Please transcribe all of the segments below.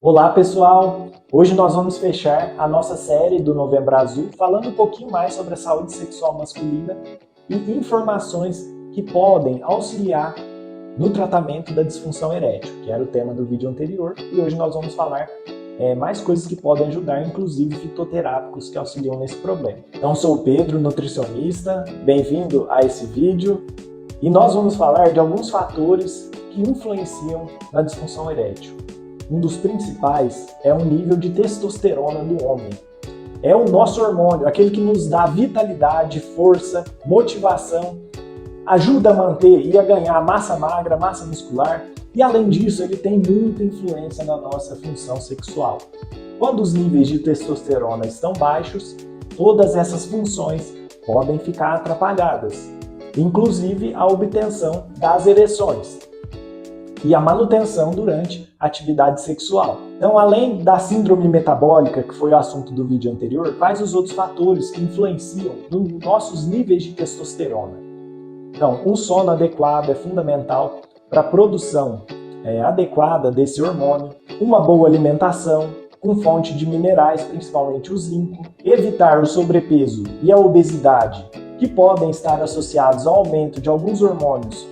Olá pessoal! Hoje nós vamos fechar a nossa série do Novembro Azul falando um pouquinho mais sobre a saúde sexual masculina e informações que podem auxiliar no tratamento da disfunção erétil, que era o tema do vídeo anterior, e hoje nós vamos falar mais coisas que podem ajudar, inclusive fitoterápicos que auxiliam nesse problema. Então sou o Pedro, nutricionista, bem-vindo a esse vídeo e nós vamos falar de alguns fatores que influenciam na disfunção erétil. Um dos principais é o nível de testosterona do homem. É o nosso hormônio, aquele que nos dá vitalidade, força, motivação, ajuda a manter e a ganhar massa magra, massa muscular, e além disso ele tem muita influência na nossa função sexual. Quando os níveis de testosterona estão baixos, todas essas funções podem ficar atrapalhadas, inclusive a obtenção das ereções e a manutenção durante a atividade sexual. Então, além da síndrome metabólica, que foi o assunto do vídeo anterior, quais os outros fatores que influenciam nos nossos níveis de testosterona? Então, um sono adequado é fundamental para a produção adequada desse hormônio, uma boa alimentação, com fonte de minerais, principalmente o zinco, evitar o sobrepeso e a obesidade, que podem estar associados ao aumento de alguns hormônios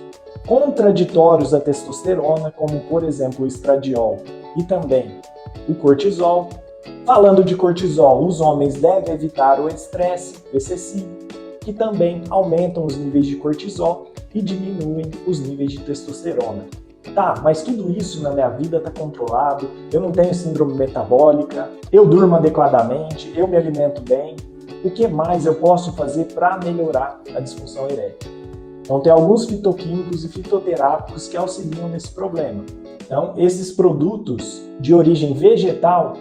contraditórios à testosterona, como por exemplo o estradiol e também o cortisol. Falando de cortisol, os homens devem evitar o estresse excessivo, que também aumentam os níveis de cortisol e diminuem os níveis de testosterona. Tá, mas tudo isso na minha vida está controlado, eu não tenho síndrome metabólica, eu durmo adequadamente, eu me alimento bem. O que mais eu posso fazer para melhorar a disfunção erétil? Então tem alguns fitoquímicos e fitoterápicos que auxiliam nesse problema. Então esses produtos de origem vegetal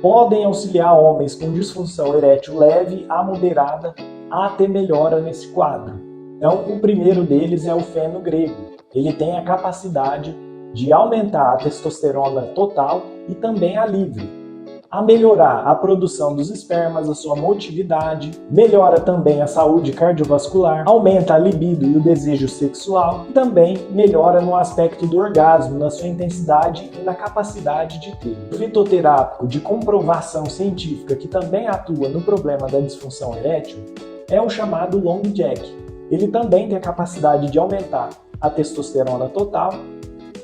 podem auxiliar homens com disfunção erétil leve a moderada a ter melhora nesse quadro. Então o primeiro deles é o feno grego. Ele tem a capacidade de aumentar a testosterona total e também a livre, a melhorar a produção dos espermas, a sua motilidade, melhora também a saúde cardiovascular, aumenta a libido e o desejo sexual e também melhora no aspecto do orgasmo, na sua intensidade e na capacidade de ter. O fitoterápico de comprovação científica que também atua no problema da disfunção erétil é o chamado Long Jack. Ele também tem a capacidade de aumentar a testosterona total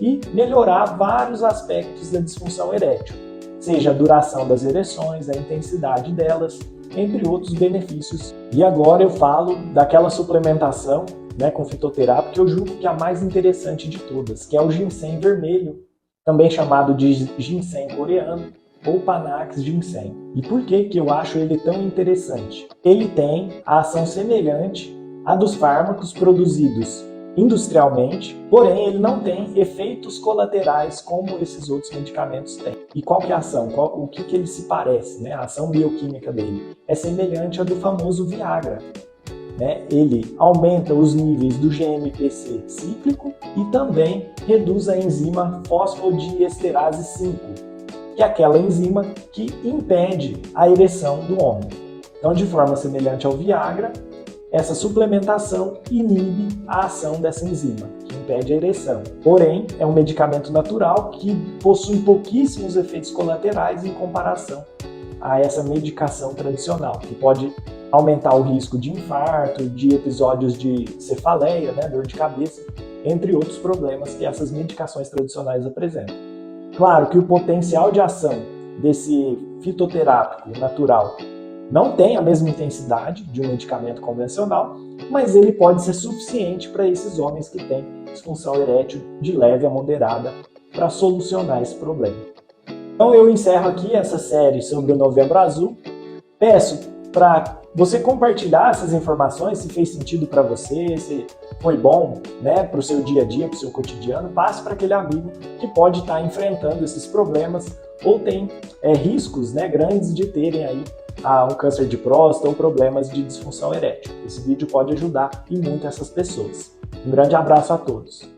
e melhorar vários aspectos da disfunção erétil, seja a duração das ereções, a intensidade delas, entre outros benefícios. E agora eu falo daquela suplementação com fitoterápico que eu julgo que é a mais interessante de todas, que é o ginseng vermelho, também chamado de ginseng coreano ou Panax ginseng. E por que eu acho ele tão interessante? Ele tem a ação semelhante à dos fármacos produzidos industrialmente, porém ele não tem efeitos colaterais como esses outros medicamentos têm. E qual que é a ação? O que ele se parece? A ação bioquímica dele é semelhante à do famoso Viagra. Ele aumenta os níveis do GMPC cíclico e também reduz a enzima fosfodiesterase 5, que é aquela enzima que impede a ereção do homem. Então, de forma semelhante ao Viagra, essa suplementação inibe a ação dessa enzima, que impede a ereção. Porém, é um medicamento natural que possui pouquíssimos efeitos colaterais em comparação a essa medicação tradicional, que pode aumentar o risco de infarto, de episódios de cefaleia, dor de cabeça, entre outros problemas que essas medicações tradicionais apresentam. Claro que o potencial de ação desse fitoterápico natural não tem a mesma intensidade de um medicamento convencional, mas ele pode ser suficiente para esses homens que têm disfunção erétil de leve a moderada para solucionar esse problema. Então eu encerro aqui essa série sobre o Novembro Azul. Peço para você compartilhar essas informações, se fez sentido para você, se foi bom para o seu dia a dia, para o seu cotidiano. Passe para aquele amigo que pode estar enfrentando esses problemas ou tem riscos grandes de terem aí um câncer de próstata ou problemas de disfunção erétil. Esse vídeo pode ajudar e muito essas pessoas. Um grande abraço a todos.